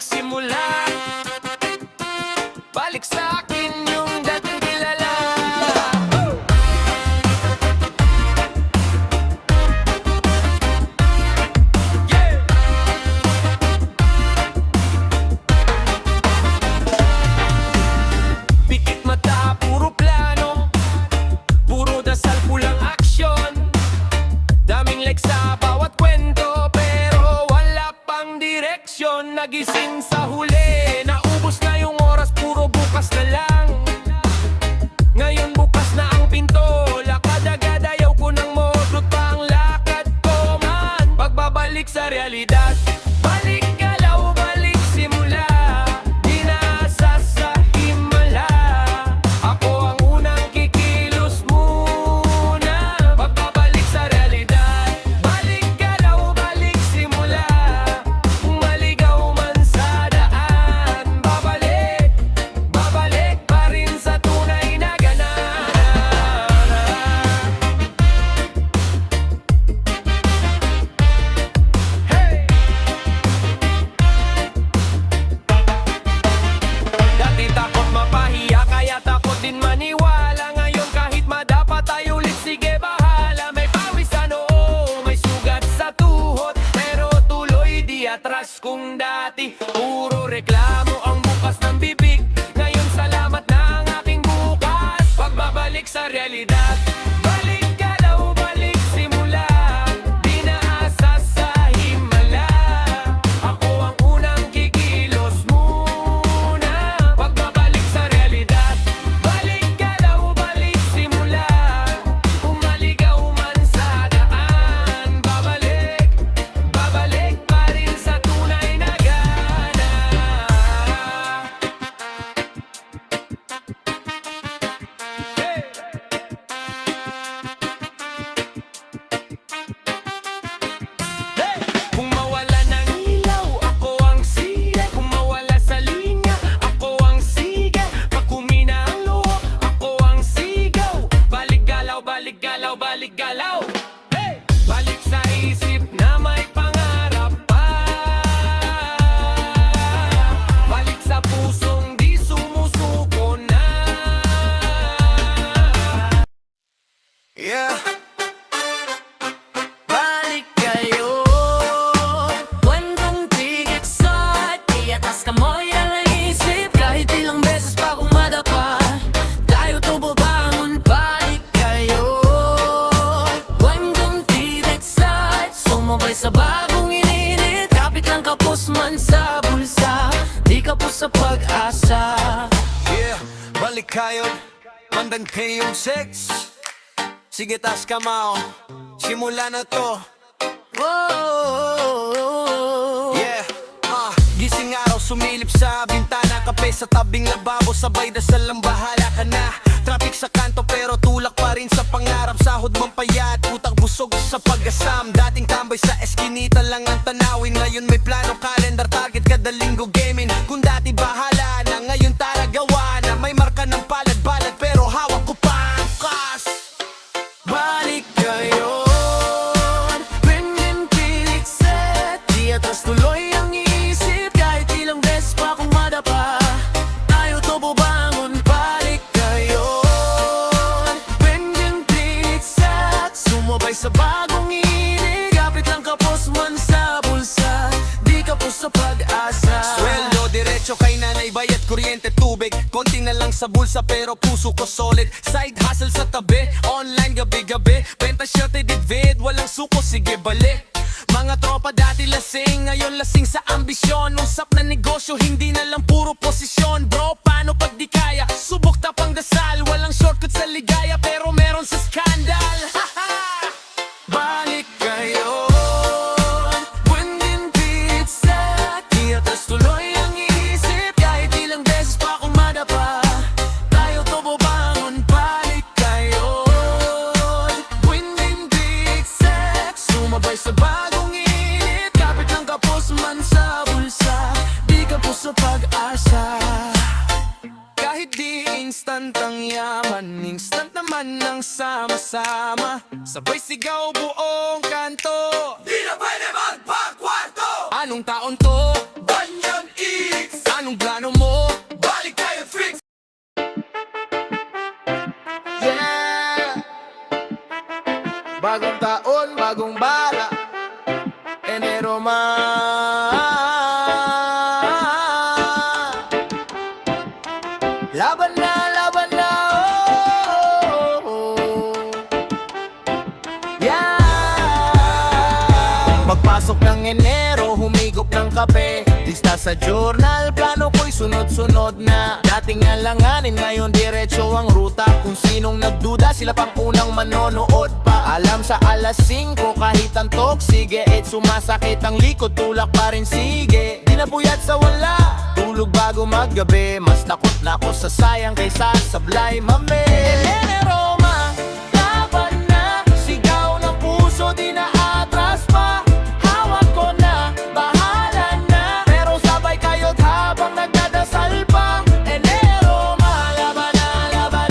balik simula. Balik sa akin yung dating kilala. Yeah! Pikit mata, puro plano, puro dasal, pulang aksyon. Daming like sa bawat kwento, pero wala pang direksyon. Nagising sa huli, naubos na yung oras, puro bukas na lang. Ngayon bukas na ang pinto, lakad agad, ayaw ko nang modot pa ang lakad ko man. Pagbabalik sa realidad, balik galaw, balik simula. Di naasa sa himala, ako ang unang kikilos muna. Pagbabalik sa realidad, balik galaw, balik simula. Kung maligaw man sa daan, babalik, babalik pa rin sa tunay na ganaan. Hey! Dati takot mapahiya, kaya takot din maniwala. Ngayon kahit madapat tayo ulit, sige bahala. May pawis sa noo, may sugat sa tuhod, pero tuloy di atras kung dati. Puro reklamo ang bukas ng bibig, ngayon salamat na ang aking bukas. Pagbabalik sa realidad, balik galaw, balik simula. Di naasa sa himala, ako ang unang kikilos muna. Pagbabalik sa realidad, balik galaw, balik simula. Kung maligaw man sa daan, babalik, babalik pa rin sa tunay na gana. Hey! Hey! Kung mawala ng ilaw, ako ang siya. Kung mawala sa linya, ako ang siga. Pag kumina ang luho, ako ang sigaw. Balik galaw, balik galaw, balik galaw. Hey! Balik sa isip na may pangarap pa. Balik sa pusong di sumusuko na. Yeah. Balik kayo, kwentong tigit sa iatas ka mo'y ang isip. Kahit ilang beses pa kung madapa, tayo tubo bangon. Balik kayo, kwentong tigit sa sumabay sa bagong ininit. Kapit lang kapos man sa bulsa, di kapos sa pag-asa. Yeah, balik kayo, mandan kayong sex. Sige tas kamao, simula na to. Whoa. Yeah, gising araw, sumilip sa bintana. Kape sa tabing lababo, sabay dasal ang bahala ka na. Traffic sa kanto pero tulak pa rin sa pangarap. Sahod mong payat, utak busog sa pag-asam. Dating tambay sa eskinita lang ang tanawin. Ngayon may plano, calendar, target kada linggo gaming. Kung dati bahala na, ngayon tara gawa na. May marka ng palad-balad pero hawak ko pa ang kas. Balik kayo, pinig set, di atras tuloy ang isip. Kahit ilang beses pa kung madapa, tayo tubo bangon. Balik kayo, pinig set, sumabay sa bagong inig. Kapit lang kapos man sa bulsa, di kapos sa pag-asa. Sweldo, diretso kay nanay, bayad kuryente, tubig. Konti na lang sa bulsa pero puso ko solid. Side hustle sa tabi, online gabi-gabi. Benta shirt ay didvid, walang suko, sige balik. Mga tropa dati lasing, ngayon lasing sa ambisyon. Usap na negosyo, hindi na lang puro posisyon. Bro, paano pag di kaya? Subok tapang dasal, walang shortcut sa ligaya, pero meron sa skandal. Balik kayo, Bwendin pizza, di atas tuloy ang isip. Kahit ilang beses pa kung madapa, tayo tubo bangon. Balik kayo, Bwendin pizza, sumabay sa bagong init. Kapit lang kapos man sa bulsa, di kapos sa pag-asa. Kahit di instant ang yaman, instant naman ang sama-sama. Sabay sigaw buong kanto, Di na pwede magpakwarto. anong taon to? Banyan Bagong taon, bagong bala, Enero laban na, yeah. Magpasok ng Enero, humigop ng kape, lista sa journal, plano ko'y sunod-sunod na. Dating alanganin, ngayon diretso ang ruta. Kung sinong nagduda, sila pang unang manonood pa. Alam sa alas 5, kahit antok, sige, sumasakit ang likod, tulak pa rin, sige. Di na puyat sa wala, tulog bago maggabi. Mas takot na ako sa sayang kaysa sablay, mame. Enero laban na, sigaw ng puso, di na atras pa. Hawak ko na, bahala na, pero sabay kayo't habang nagdadasal pa. Enero laban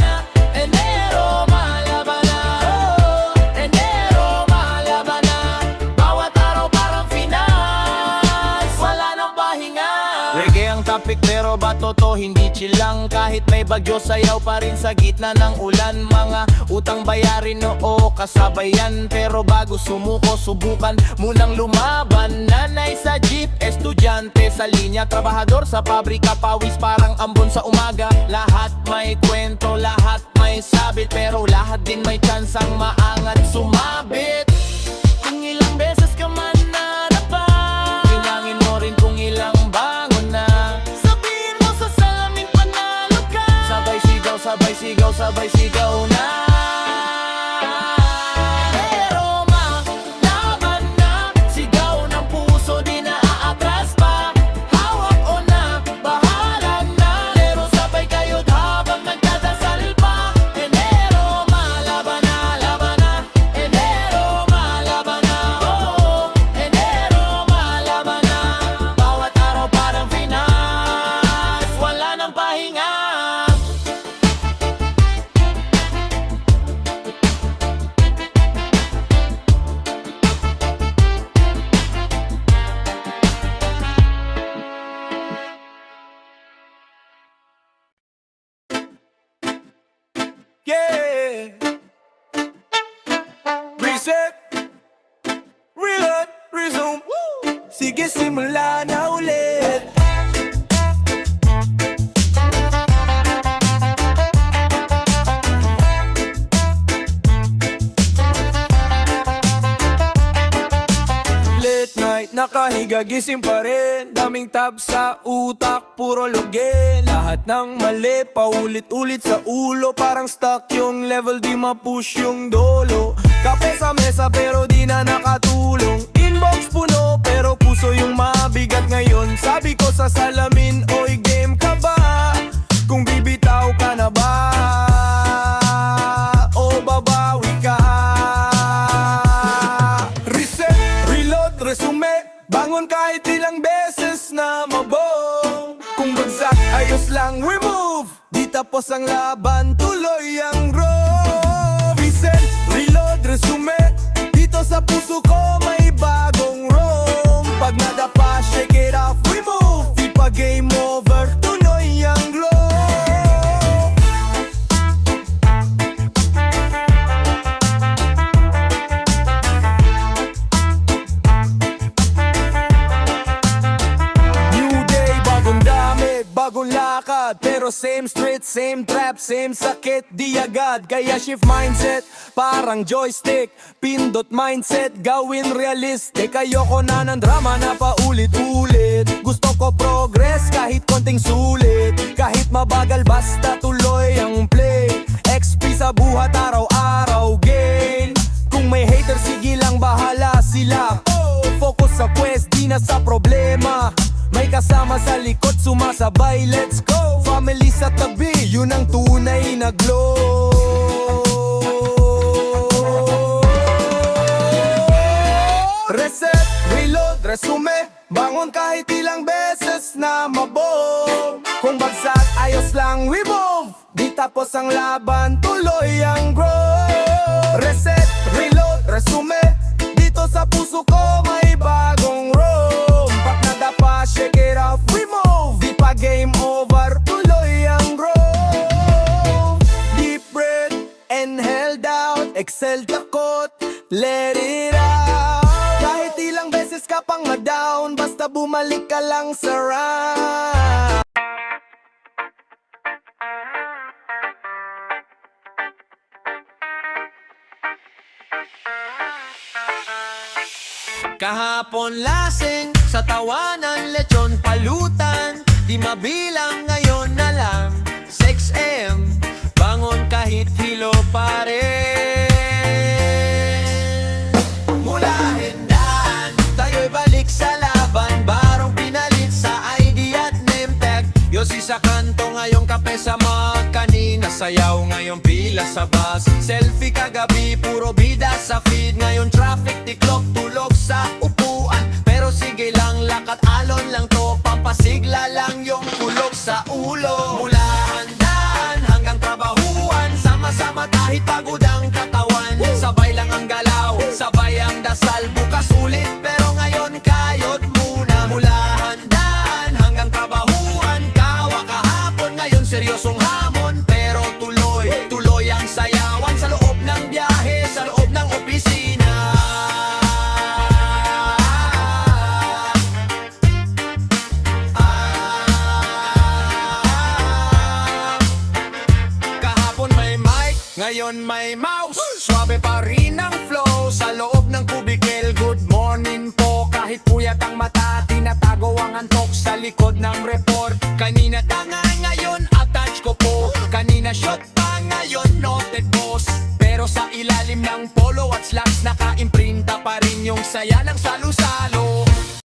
na, Enero laban na, oh. Enero laban na, bawat araw parang finals, wala nang pahinga. Reggae ang topic pero ba totoo, hindi chill lang. Kahit may bagyo, sayaw pa rin sa gitna ng ulan. Mga utang bayarin, oo, kasabayan. Pero bago sumuko, subukan munang lumaban. Nanay sa jeep, estudyante sa linya, trabahador sa pabrika, pawis parang ambon sa umaga. Lahat may kwento, lahat may sabit, pero lahat din may tsansang maangat sumabit. Kung ilang beses ka man nadapa, bilangin mo rin kung ilang bangon na. Sabihin mo sa salamin panalo ka, sabay sigaw, sabay sigaw, sabay sigaw na. Enero laban na, sigaw ng puso, di na aatras pa. Hawak o na, bahala na, pero sabay kayo't habang nagdadasal pa. Enero laban na, Enero laban na, oh. Enero laban na, bawat araw parang finals, wala nang pahinga. Yeah. Reset, reload, resume. Sige, simula na ulit. Late night, nakahiga, gising pa rin. Daming tab sa utak, puro login. Lahat ng mali, paulit-ulit sa ulo. Parang stuck yung level, di ma-push yung dolo. Kape sa mesa pero di na nakatulong. Inbox puno pero puso yung mabigat ngayon. Sabi ko sa salamin, oy game ka ba? Kung bibitaw ka na ba? O babawi ka? Reset, reload, resume. Bangon kahit ilang beses na mabong. Kung bagsak, ayos lang, remove. Di tapos ang laban, tuloy ang road. Reset, reload, resume. Dito sa puso ko may bagong roam. Pag nadapa, shake it off, remove. Di pa game over, tuloy ang glow. Bagong lakad, pero same street, same trap, same sakit, di agad. Kaya shift mindset, parang joystick. Pindot mindset, gawin realistic. Ayoko na ng drama na paulit-ulit. Gusto ko progress kahit konting sulit. Kahit mabagal basta tuloy ang play. XP sa buhat araw-araw gain. Kung may hater sige lang bahala sila. Focus sa quest, di na sa problema. May kasama sa likod, sumasabay, let's go. Family sa tabi, yun ang tunay na glow. Reset, reload, resume. Bangon kahit ilang beses na mabog. Kung bagsak, ayos lang, remove. Di tapos ang laban, tuloy ang growth. Reset, reload, resume. Dito sa puso ko may bagong roam. Pag nadapa, shake it off, remove. Di pa game over, tuloy ang growth. Deep breath, inhale out, exhale takot. Let it out. Kahit ilang beses ka pang ma-down, basta bumalik ka lang sa round. Kahapon lasing, sa tawanan lechon palutan. Di mabilang ngayon na lang 6 AM, bangon kahit hilo pa rin. Mula hendaan, tayo'y balik sa laban. Barong pinalit sa ID at name tag. Yosi sa kanto, ngayong kape sa mug. Kanina sayaw, ngayong pila sa bus. Selfie kagabi, puro bida sa feed. Ngayon traffic, tiklop, tulog sa upuan. Pero sige lang, lakat alon lang to. Pampasigla lang yung kulog sa ulo. Mula handaan hanggang trabahuan, sama-sama kahit pagod ang katawan. Sabay lang ang galaw, sabay ang dasal. Bukas ulit, pero ngayon kayod muna. Mula handaan hanggang trabahuan, kawa kahapon, ngayon seryosong hamon. Pero tuloy, tuloy ang sayawan sa loob ng biyahe, sa loob ng opisina. Kahapon may mic, ngayon may mouse. Swabe pa rin ang flow sa loob ng kubikel. Good morning po, kahit puyat ang mata, tinatago ang antok sa likod ng report. Kanina tanga, ngayon attach ko po. Kanina shot pa, ngayon noted boss. Pero sa ilalim ng polo at slacks, naka-imprinta pa rin yung saya ng salo-salo.